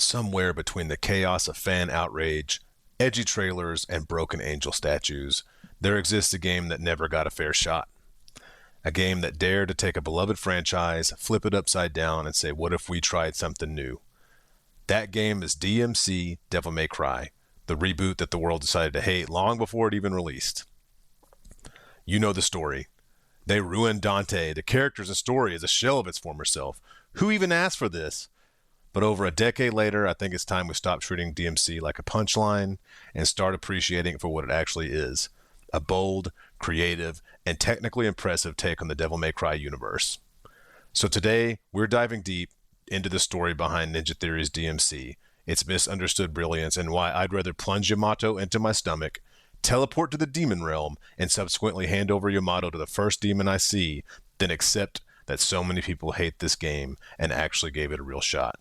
somewhere between the chaos of fan outrage, edgy trailers, and broken angel statues, there exists a game that never got a fair shot. A game that dared to take a beloved franchise, flip it upside down, and say, what if we tried something new? That game is DmC Devil May Cry, the reboot that the world decided to hate long before it even released. You know the story. They ruined Dante. The character's a story is a shell of its former self. Who even asked for this? But over a decade later, I think it's time we stop treating DmC like a punchline and start appreciating it for what it actually is. A bold, creative, and technically impressive take on the Devil May Cry universe. So today, we're diving deep into the story behind Ninja Theory's DmC, its misunderstood brilliance, and why I'd rather plunge Yamato into my stomach, teleport to the demon realm, and subsequently hand over Yamato to the first demon I see, than accept that so many people hate this game and actually gave it a real shot.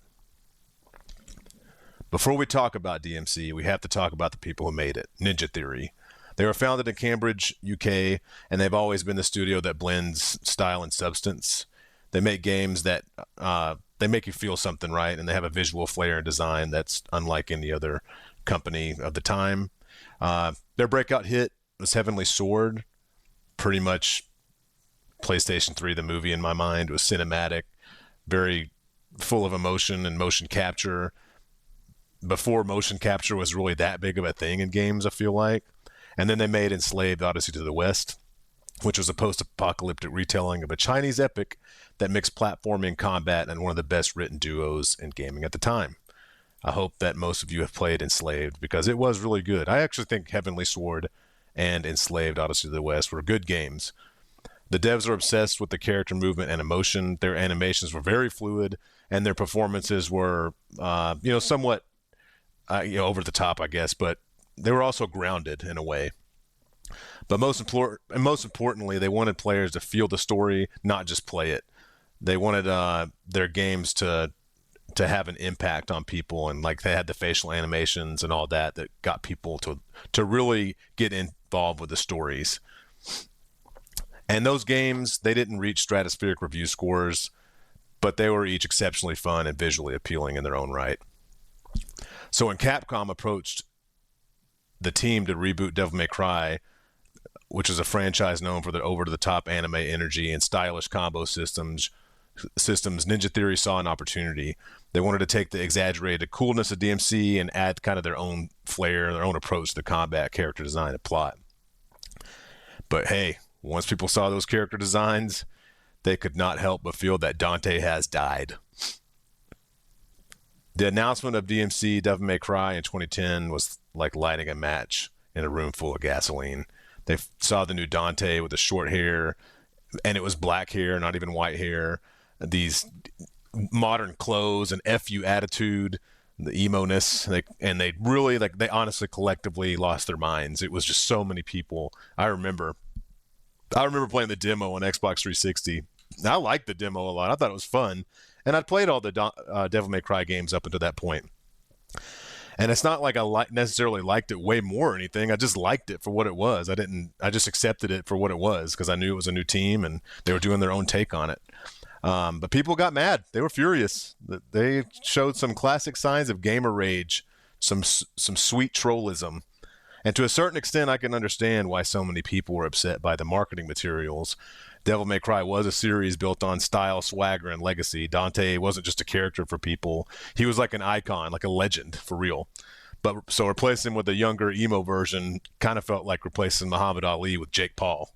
Before we talk about DmC, we have to talk about the people who made it, Ninja Theory. They were founded in Cambridge, UK, and they've always been the studio that blends style and substance. They make games that they make you feel something, right? And they have a visual flair and design that's unlike any other company of the time. Their breakout hit was Heavenly Sword, pretty much PlayStation 3, the movie in my mind. It was cinematic, very full of emotion and motion capture. Before motion capture was really that big of a thing in games, I feel like. And then they made Enslaved Odyssey to the West, which was a post-apocalyptic retelling of a Chinese epic that mixed platforming, combat, and one of the best written duos in gaming at the time. I hope that most of you have played Enslaved because it was really good. I actually think Heavenly Sword and Enslaved Odyssey to the West were good games. The devs are obsessed with the character movement and emotion. Their animations were very fluid, and their performances were, somewhat, over the top, I guess, but they were also grounded in a way. But most importantly, they wanted players to feel the story, not just play it. They wanted their games to have an impact on people, and like they had the facial animations and all that got people to really get involved with the stories. And those games, they didn't reach stratospheric review scores, but they were each exceptionally fun and visually appealing in their own right. So when Capcom approached the team to reboot Devil May Cry, which is a franchise known for their over-the-top anime energy and stylish combo systems, Ninja Theory saw an opportunity. They wanted to take the exaggerated coolness of DmC and add kind of their own flair, their own approach to the combat, character design, and plot. But hey, once people saw those character designs, they could not help but feel that Dante has died. The announcement of DmC Devil May Cry in 2010 was like lighting a match in a room full of gasoline. They saw the new Dante with the short hair, and it was black hair, not even white hair. These modern clothes and FU attitude, the emo-ness, and they really, they honestly collectively lost their minds. It was just so many people. I remember playing the demo on Xbox 360. I liked the demo a lot. I thought it was fun. And I'd played all the Devil May Cry games up until that point. And it's not like I necessarily liked it way more or anything. I just liked it for what it was. I just accepted it for what it was because I knew it was a new team and they were doing their own take on it. But people got mad. They were furious. They showed some classic signs of gamer rage, some sweet trollism. And to a certain extent, I can understand why so many people were upset by the marketing materials. Devil May Cry was a series built on style, swagger, and legacy. Dante wasn't just a character for people. He was like an icon, like a legend, for real. But so replacing him with a younger emo version kind of felt like replacing Muhammad Ali with Jake Paul.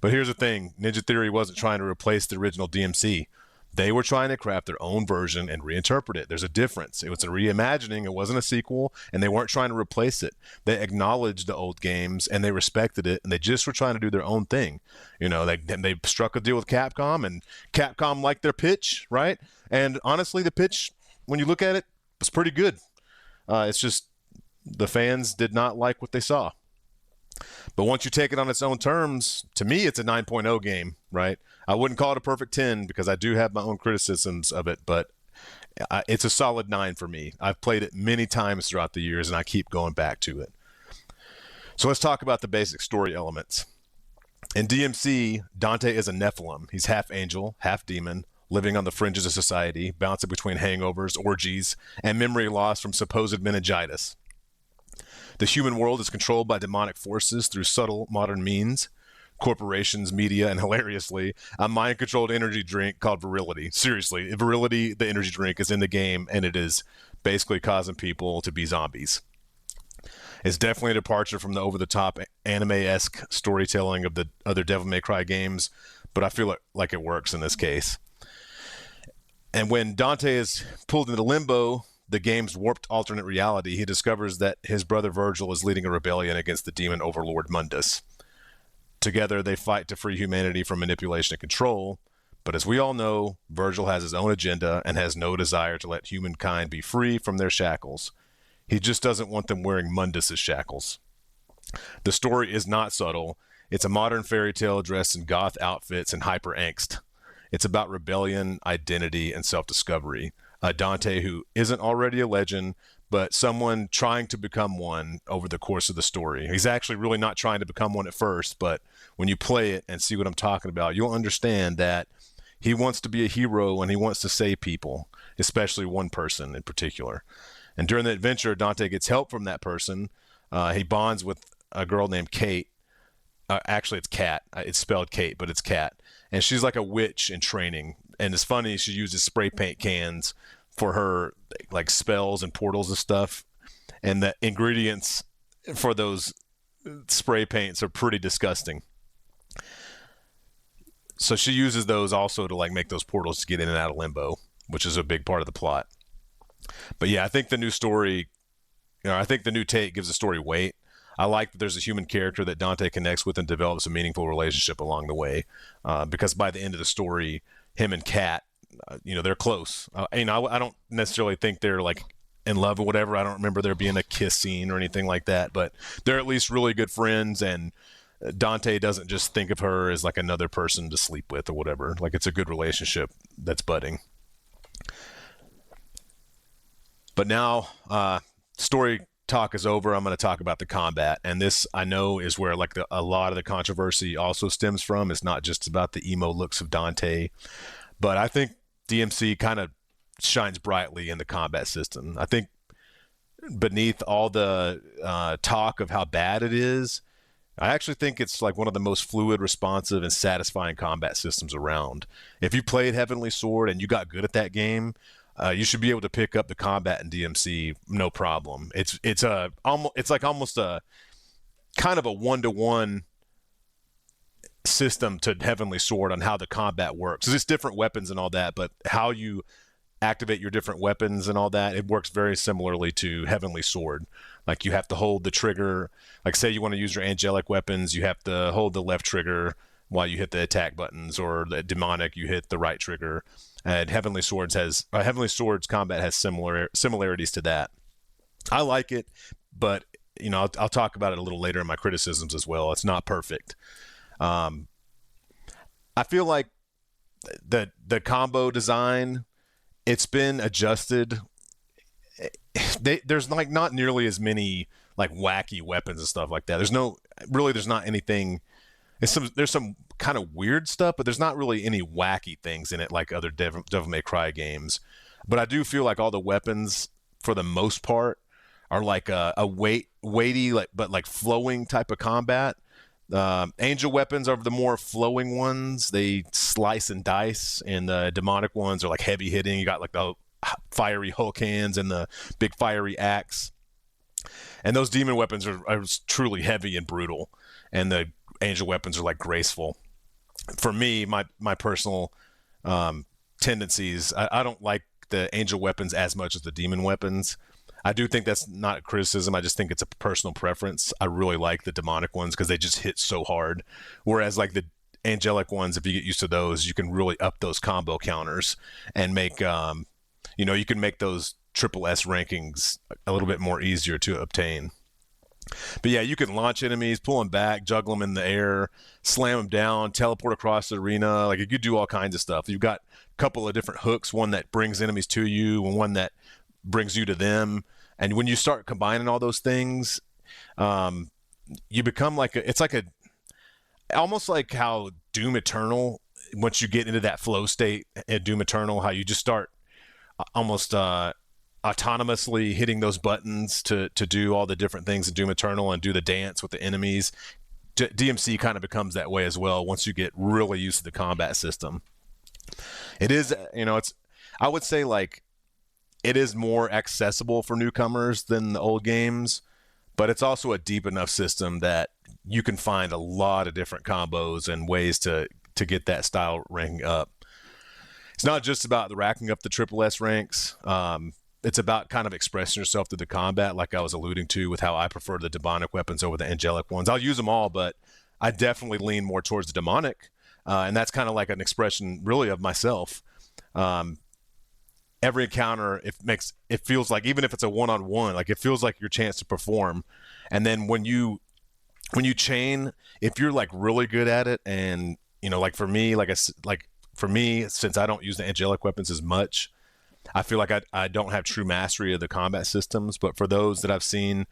But here's the thing. Ninja Theory wasn't trying to replace the original DmC. They were trying to craft their own version and reinterpret it. There's a difference. It was a reimagining. It wasn't a sequel, and they weren't trying to replace it. They acknowledged the old games, and they respected it, and they just were trying to do their own thing. They struck a deal with Capcom, and Capcom liked their pitch, right? And honestly, the pitch, when you look at it, was pretty good. It's just the fans did not like what they saw. But once you take it on its own terms, to me, it's a 9.0 game, right? I wouldn't call it a perfect 10 because I do have my own criticisms of it, but it's a solid 9 for me. I've played it many times throughout the years, and I keep going back to it. So let's talk about the basic story elements. In DmC, Dante is a Nephilim. He's half angel, half demon, living on the fringes of society, bouncing between hangovers, orgies, and memory loss from supposed meningitis. The human world is controlled by demonic forces through subtle modern means, corporations, media, and hilariously, a mind-controlled energy drink called Virility. Seriously, Virility, the energy drink, is in the game, and it is basically causing people to be zombies. It's definitely a departure from the over-the-top anime-esque storytelling of the other Devil May Cry games, but I feel like it works in this case. And when Dante is pulled into limbo, the game's warped alternate reality, he discovers that his brother Virgil is leading a rebellion against the demon overlord Mundus. Together, they fight to free humanity from manipulation and control, but as we all know, Virgil has his own agenda and has no desire to let humankind be free from their shackles. He just doesn't want them wearing Mundus's shackles. The story is not subtle. It's a modern fairy tale dressed in goth outfits and hyper angst. It's about rebellion, identity, and self-discovery. Dante, who isn't already a legend, but someone trying to become one over the course of the story. He's actually really not trying to become one at first, but when you play it and see what I'm talking about, you'll understand that he wants to be a hero and he wants to save people, especially one person in particular. And during the adventure, Dante gets help from that person. He bonds with a girl named Kate. Actually, it's Kat. It's spelled Kate, but it's Kat. And she's like a witch in training. And it's funny, she uses spray paint cans for her like spells and portals and stuff. And the ingredients for those spray paints are pretty disgusting. So she uses those also to like make those portals to get in and out of limbo, which is a big part of the plot. But yeah, I think the new story, I think the new take gives the story weight. I like that there's a human character that Dante connects with and develops a meaningful relationship along the way. Because by the end of the story, him and Kat, they're close. I don't necessarily think they're like in love or whatever. I don't remember there being a kiss scene or anything like that, but they're at least really good friends, and Dante doesn't just think of her as like another person to sleep with or whatever. Like, it's a good relationship that's budding. But now, story talk is over. I'm going to talk about the combat, and this I know is where like a lot of the controversy also stems from. It's not just about the emo looks of Dante, but I think DmC kind of shines brightly in the combat system. I think beneath all the talk of how bad it is, I actually think it's like one of the most fluid, responsive, and satisfying combat systems around. If you played Heavenly Sword and you got good at that game, you should be able to pick up the combat in DmC no problem. It's like almost a kind of a one-to-one system to Heavenly Sword on how the combat works. It's different weapons and all that, but how you activate your different weapons and all that, it works very similarly to Heavenly Sword. Like, you have to hold the trigger. Like, say you want to use your angelic weapons, you have to hold the left trigger while you hit the attack buttons, or the demonic, you hit the right trigger. And Heavenly Swords combat has similarities to that. I like it, but I'll talk about it a little later in my criticisms as well. It's not perfect. I feel like the combo design, it's been adjusted. There's like not nearly as many like wacky weapons and stuff like that. There's not anything. There's some kind of weird stuff, but there's not really any wacky things in it like other Devil May Cry games. But I do feel like all the weapons, for the most part, are like a weighty, but like flowing type of combat. Angel weapons are the more flowing ones. They slice and dice, and the demonic ones are like heavy hitting. You got like the fiery Hulk hands and the big fiery axe. And those demon weapons are truly heavy and brutal. And the angel weapons are like graceful. For me, my personal tendencies, I don't like the angel weapons as much as the demon weapons. I do think that's not a criticism. I just think it's a personal preference. I really like the demonic ones because they just hit so hard. Whereas like the angelic ones, if you get used to those, you can really up those combo counters and make, you can make those triple S rankings a little bit more easier to obtain. But yeah, you can launch enemies, pull them back, juggle them in the air, slam them down, teleport across the arena. Like, you could do all kinds of stuff. You've got a couple of different hooks, one that brings enemies to you and one that brings you to them. And when you start combining all those things, you become like almost like how Doom Eternal once you get into that flow state at Doom Eternal, how you just start almost autonomously hitting those buttons to do all the different things in Doom Eternal and do the dance with the enemies. DMC kind of becomes that way as well once you get really used to the combat system. It is, it's, I would say, like, it is more accessible for newcomers than the old games, but it's also a deep enough system that you can find a lot of different combos and ways to get that style ranking up. It's not just about the racking up the triple S ranks. It's about kind of expressing yourself through the combat, like I was alluding to with how I prefer the demonic weapons over the angelic ones. I'll use them all, but I definitely lean more towards the demonic, and that's kind of like an expression really of myself. Every encounter, it feels like, even if it's a one-on-one, like it feels like your chance to perform. And then when you chain, if you're like really good at it, and like for me, since I don't use the angelic weapons as much, I feel like I don't have true mastery of the combat systems. But for those that I've seen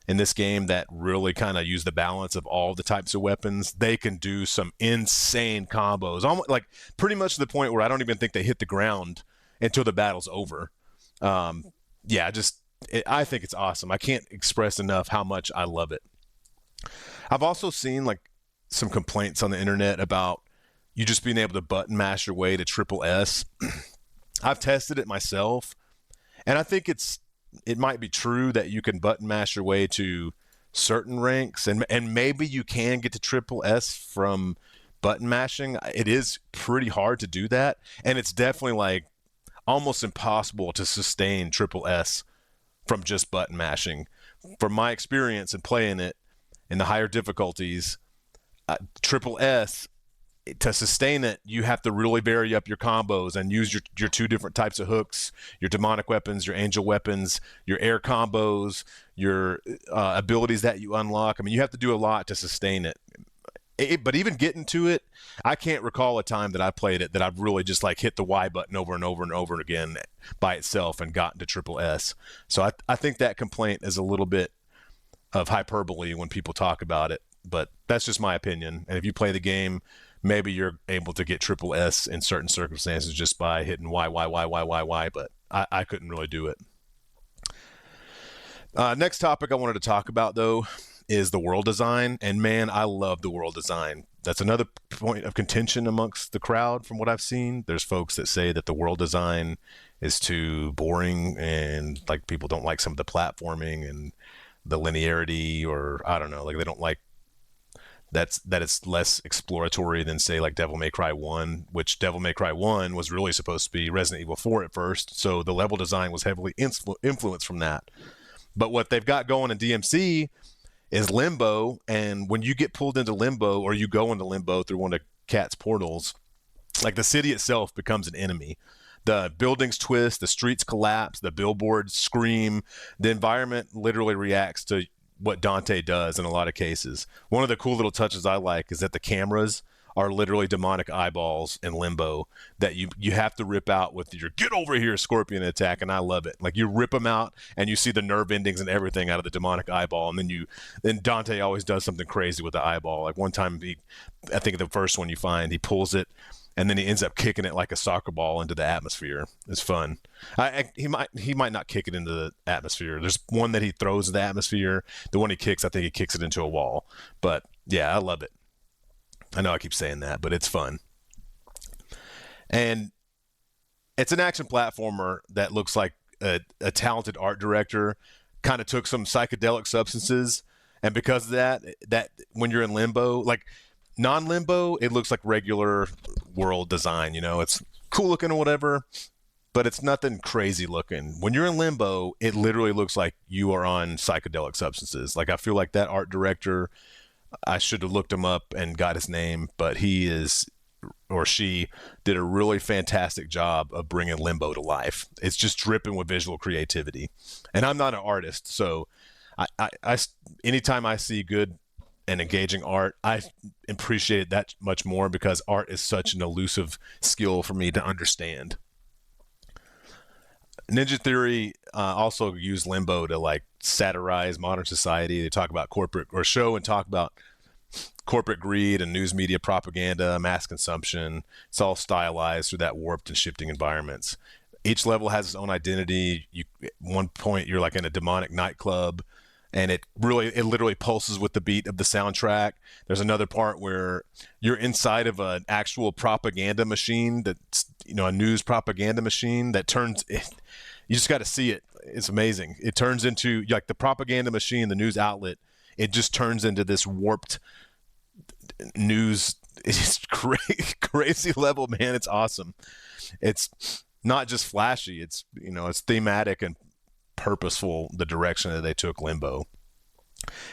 in this game that really kind of use the balance of all the types of weapons, they can do some insane combos, almost like pretty much to the point where I don't even think they hit the ground until the battle's over. I think it's awesome. I can't express enough how much I love it. I've also seen like some complaints on the internet about you just being able to button mash your way to triple S. I've tested it myself, and I think it might be true that you can button mash your way to certain ranks, and maybe you can get to triple S from button mashing. It is pretty hard to do that, and it's definitely like almost impossible to sustain triple S from just button mashing. From my experience in playing it in the higher difficulties, triple S, to sustain it, you have to really vary up your combos and use your two different types of hooks, your demonic weapons, your angel weapons, your air combos, your abilities that you unlock. I mean, you have to do a lot to sustain it. But even getting to it, I can't recall a time that I played it that I've really just like hit the Y button over and over and over again by itself and gotten to triple S. So I think that complaint is a little bit of hyperbole when people talk about it, but that's just my opinion. And if you play the game, maybe you're able to get triple S in certain circumstances just by hitting Y, but I couldn't really do it. Next topic I wanted to talk about, though, is the world design. And man, I love the world design. That's another point of contention amongst the crowd from what I've seen. There's folks that say that the world design is too boring and like people don't like some of the platforming and the linearity, or I don't know, like they don't like that it's less exploratory than, say, like Devil May Cry 1, which Devil May Cry 1 was really supposed to be Resident Evil 4 at first. So the level design was heavily influenced from that. But what they've got going in DMC is Limbo, and when you get pulled into Limbo, or you go into Limbo through one of Cat's portals, like the city itself becomes an enemy. The buildings twist, the streets collapse, the billboards scream, the environment literally reacts to what Dante does in a lot of cases. One of the cool little touches I like is that the cameras are literally demonic eyeballs in Limbo that you have to rip out with your "get over here" scorpion attack, and I love it. Like you rip them out and you see the nerve endings and everything out of the demonic eyeball, and then Dante always does something crazy with the eyeball. Like one time I think the first one you find, he pulls it and then he ends up kicking it like a soccer ball into the atmosphere. It's fun. He might not kick it into the atmosphere. There's one that he throws in the atmosphere. The one he kicks, I think he kicks it into a wall. But yeah, I love it. I know I keep saying that, but it's fun. And it's an action platformer that looks like a talented art director kind of took some psychedelic substances, and because of that when you're in Limbo, like non-Limbo, it looks like regular world design. It's cool looking or whatever, but it's nothing crazy looking. When you're in Limbo, it literally looks like you are on psychedelic substances. Like I feel like that art director, I should have looked him up and got his name, but he is, or she did a really fantastic job of bringing Limbo to life. It's just dripping with visual creativity. And I'm not an artist, so I anytime I see good and engaging art, I appreciate it that much more because art is such an elusive skill for me to understand. Ninja Theory also used Limbo to like satirize modern society. They talk about corporate, or show and talk about corporate greed and news media propaganda, mass consumption. It's all stylized through that warped and shifting environments. Each level has its own identity. At one point you're like in a demonic nightclub, and it literally pulses with the beat of the soundtrack. There's another part where you're inside of an actual propaganda machine, that's a news propaganda machine that turns. You just got to see it. It's amazing. It turns into like the propaganda machine, the news outlet. It just turns into this warped news. It's crazy level, man. It's awesome. It's not just flashy. It's it's thematic and purposeful, the direction that they took Limbo.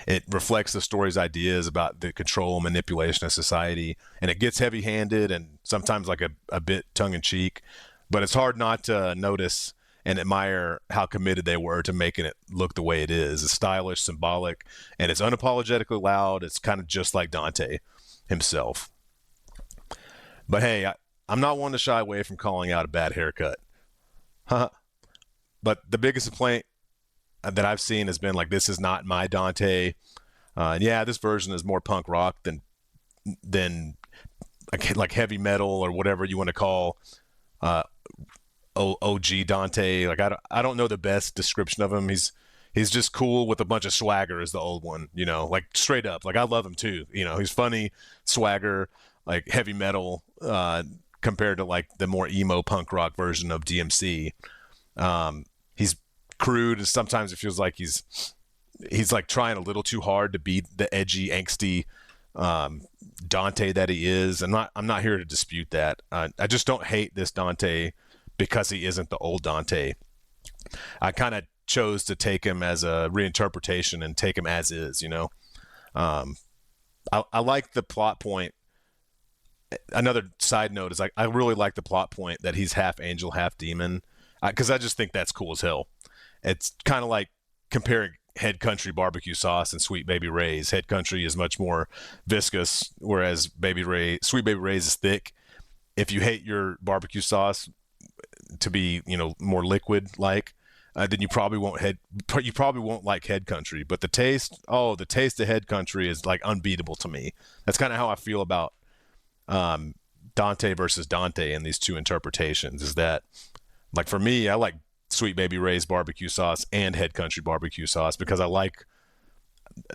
It reflects the story's ideas about the control and manipulation of society, and it gets heavy-handed and sometimes like a bit tongue-in-cheek, but it's hard not to notice and admire how committed they were to making it look the way it is. It's stylish, symbolic, and it's unapologetically loud. It's kind of just like Dante himself. But hey, I'm not one to shy away from calling out a bad haircut. But the biggest complaint that I've seen has been like, this is not my Dante. Yeah, this version is more punk rock than like heavy metal or whatever you want to call OG Dante. Like I don't know the best description of him. He's just cool with a bunch of swagger as the old one, like straight up. Like I love him too. He's funny, swagger, like heavy metal, compared to like the more emo punk rock version of DMC. He's crude, and sometimes it feels like he's like trying a little too hard to be the edgy, angsty Dante that he is. I'm not here to dispute that. I just don't hate this Dante because he isn't the old Dante. I kind of chose to take him as a reinterpretation and take him as is. I like the plot point. Another side note is like I really like the plot point that he's half angel, half demon, because I just think that's cool as hell. It's kind of like comparing Head Country barbecue sauce and Sweet Baby Ray's. Head Country is much more viscous, whereas Sweet Baby Ray's is thick. If you hate your barbecue sauce to be more liquid like, then you probably won't like Head Country. But the taste of Head Country is like unbeatable to me. That's kind of how I feel about Dante versus Dante in these two interpretations. Is that, like, for me, I like Sweet Baby Ray's barbecue sauce and Head Country barbecue sauce because I like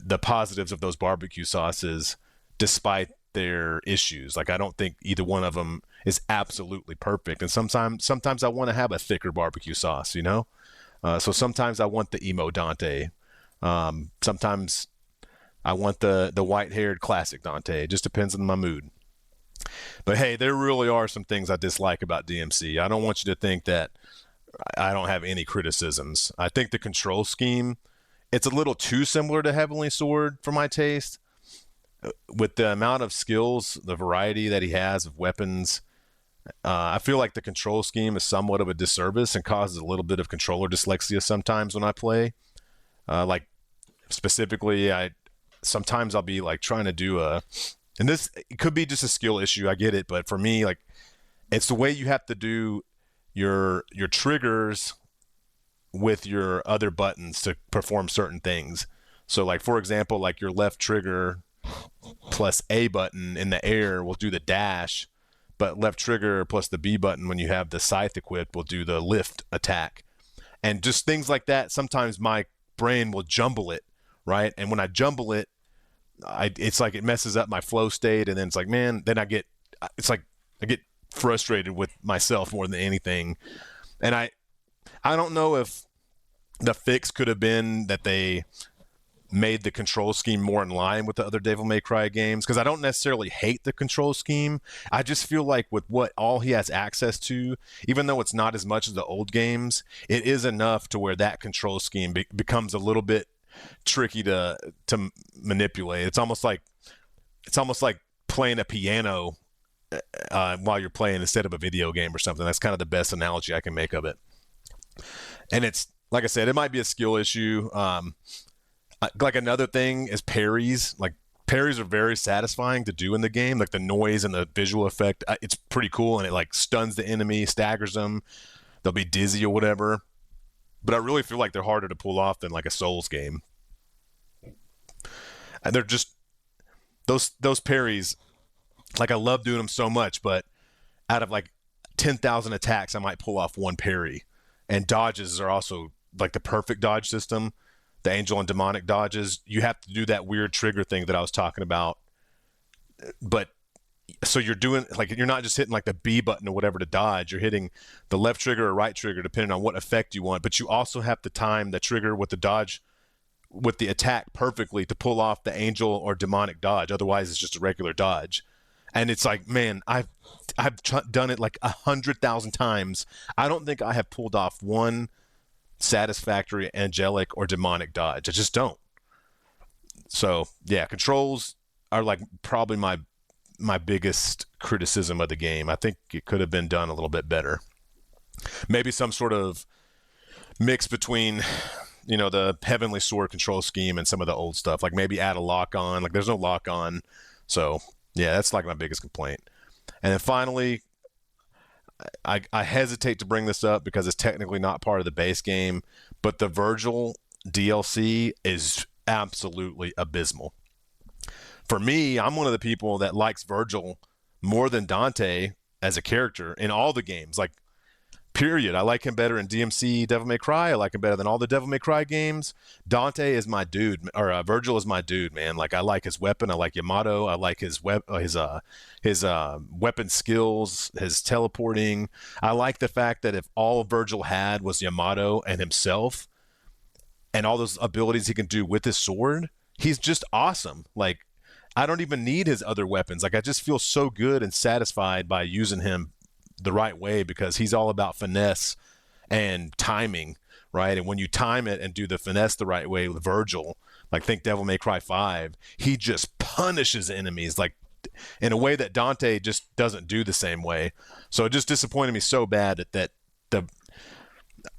the positives of those barbecue sauces despite their issues. Like I don't think either one of them is absolutely perfect, and sometimes I want to have a thicker barbecue sauce, so sometimes I want the emo Dante, sometimes I want the white-haired classic Dante. It just depends on my mood. But hey, there really are some things I dislike about DMC. I don't want you to think that I don't have any criticisms. I think the control scheme, it's a little too similar to Heavenly Sword for my taste. With the amount of skills, the variety that he has of weapons, I feel like the control scheme is somewhat of a disservice and causes a little bit of controller dyslexia sometimes when I play. Like specifically, sometimes I'll be like trying to do and this, it could be just a skill issue, I get it, but for me, like, it's the way you have to do your triggers with your other buttons to perform certain things. So like, for example, like your left trigger plus A button in the air will do the dash, but left trigger plus the B button when you have the scythe equipped will do the lift attack. And just things like that, sometimes my brain will jumble it, right? And when I jumble it, it's like it messes up my flow state, and then it's like, man, then I get frustrated with myself more than anything. And I don't know if the fix could have been that they made the control scheme more in line with the other Devil May Cry games, because I don't necessarily hate the control scheme. I just feel like with what all he has access to, even though it's not as much as the old games, it is enough to where that control scheme becomes a little bit tricky to manipulate. It's almost like playing a piano while you're playing instead of a video game or something. That's kind of the best analogy I can make of it. And it's, like I said, it might be a skill issue. Like another thing is parries. Like parries are very satisfying to do in the game. Like the noise and the visual effect, it's pretty cool, and it like stuns the enemy, staggers them. They'll be dizzy or whatever. But I really feel like they're harder to pull off than like a Souls game. And those parries, like I love doing them so much, but out of like 10,000 attacks, I might pull off one parry. And dodges are also like the perfect dodge system. The angel and demonic dodges, you have to do that weird trigger thing that I was talking about. But so you're doing like you're not just hitting like the B button or whatever to dodge. You're hitting the left trigger or right trigger depending on what effect you want. But you also have to time the trigger with the dodge with the attack perfectly to pull off the angel or demonic dodge. Otherwise, it's just a regular dodge. And it's like, man, I've done it like 100,000 times. I don't think I have pulled off one satisfactory angelic or demonic dodge. I just don't. So yeah, controls are like probably my biggest criticism of the game. I think it could have been done a little bit better. Maybe some sort of mix between, you know, the Heavenly Sword control scheme and some of the old stuff. Like maybe add a lock on. Like there's no lock on. So yeah, that's like my biggest complaint. And then finally, I hesitate to bring this up because it's technically not part of the base game, but the Virgil DLC is absolutely abysmal. For me, I'm one of the people that likes Virgil more than Dante as a character in all the games. Like, period. I like him better in DmC Devil May Cry. I like him better than all the Devil May Cry games. Dante is my dude, or Virgil is my dude, man. Like I like his weapon. I like Yamato. I like his weapon skills, his teleporting. I like the fact that if all Virgil had was Yamato and himself, and all those abilities he can do with his sword, he's just awesome. Like I don't even need his other weapons. Like I just feel so good and satisfied by using him the right way because he's all about finesse and timing, right? And when you time it and do the finesse the right way with Virgil, like think Devil May Cry 5, he just punishes enemies like in a way that Dante just doesn't do the same way. So it just disappointed me so bad that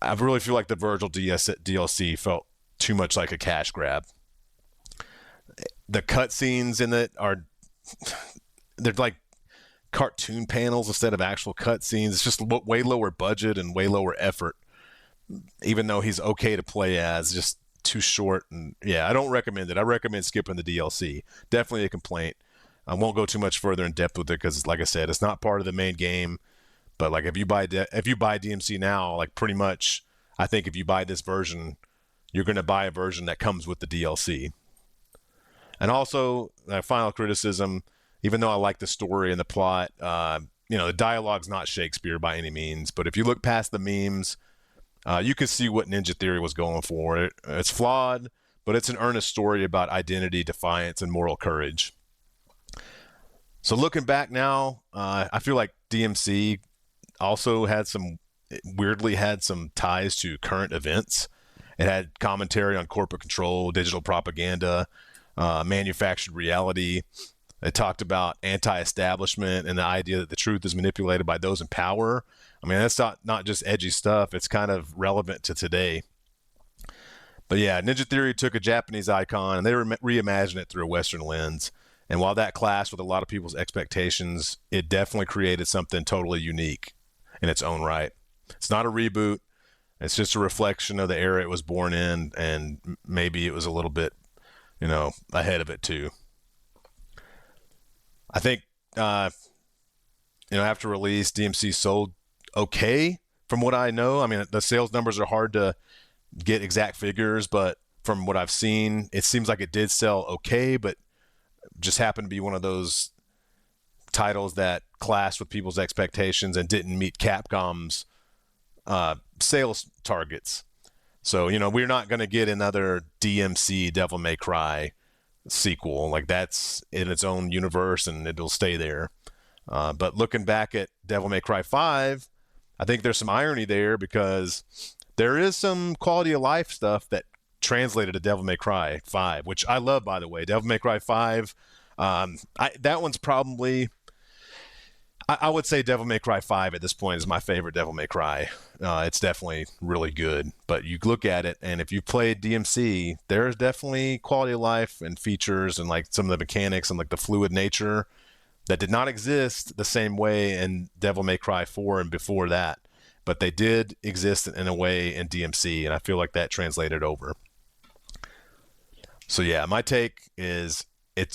I really feel like the Virgil DLC felt too much like a cash grab. The cutscenes in it they're like cartoon panels instead of actual cutscenes. It's just way lower budget and way lower effort. Even though he's okay to play as, just too short. And yeah, I don't recommend it. I recommend skipping the DLC. Definitely a complaint. I won't go too much further in depth with it because, like I said, it's not part of the main game. But like if you buy DMC now, like pretty much, I think if you buy this version, you're going to buy a version that comes with the DLC. And also, final criticism, even though I like the story and the plot, the dialogue's not Shakespeare by any means. But if you look past the memes, you can see what Ninja Theory was going for. It's flawed, but it's an earnest story about identity, defiance, and moral courage. So looking back now, I feel like DMC also weirdly had some ties to current events. It had commentary on corporate control, digital propaganda, manufactured reality. It talked about anti-establishment and the idea that the truth is manipulated by those in power. I mean, that's not just edgy stuff. It's kind of relevant to today. But yeah, Ninja Theory took a Japanese icon and they reimagined it through a Western lens. And while that clashed with a lot of people's expectations, it definitely created something totally unique in its own right. It's not a reboot. It's just a reflection of the era it was born in, and maybe it was a little bit, ahead of it too. I think, after release, DMC sold okay from what I know. I mean, the sales numbers are hard to get exact figures, but from what I've seen, it seems like it did sell okay, but just happened to be one of those titles that clashed with people's expectations and didn't meet Capcom's sales targets. So, we're not going to get another DmC Devil May Cry sequel. Like that's in its own universe and it'll stay there. But looking back at Devil May Cry 5, I think there's some irony there because there is some quality of life stuff that translated to Devil May Cry 5, which I love, by the way. Devil May Cry 5, that one's probably... I would say Devil May Cry 5 at this point is my favorite Devil May Cry. It's definitely really good. But you look at it, and if you played DMC, there's definitely quality of life and features and like some of the mechanics and like the fluid nature that did not exist the same way in Devil May Cry 4 and before that. But they did exist in a way in DMC, and I feel like that translated over. So yeah, my take is It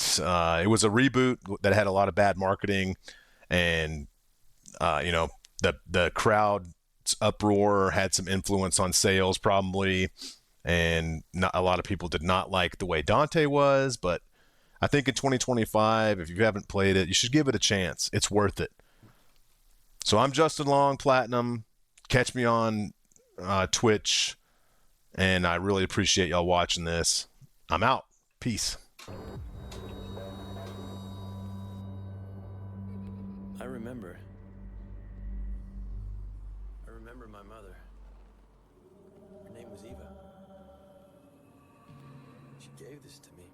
was a reboot that had a lot of bad marketing, and you know, the crowd's uproar had some influence on sales probably, and not a lot of people did not like the way Dante was. But I think in 2025, if you haven't played it, you should give it a chance. It's worth it. So I'm Justin Long, Platinum. Catch me on Twitch, and I really appreciate y'all watching this. I'm out. Peace. I remember my mother. Her name was Eva. She gave this to me.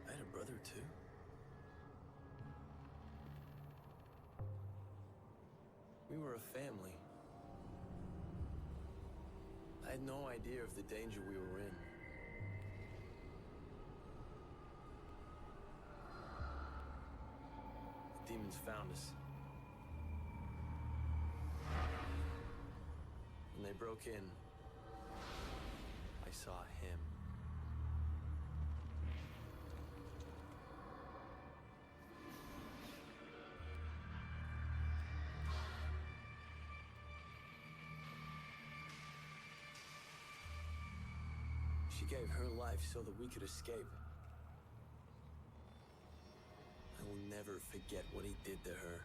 I had a brother too. We were a family. I had no idea of the danger we were in. The demons found us. When they broke in, I saw him. She gave her life so that we could escape. I will never forget what he did to her.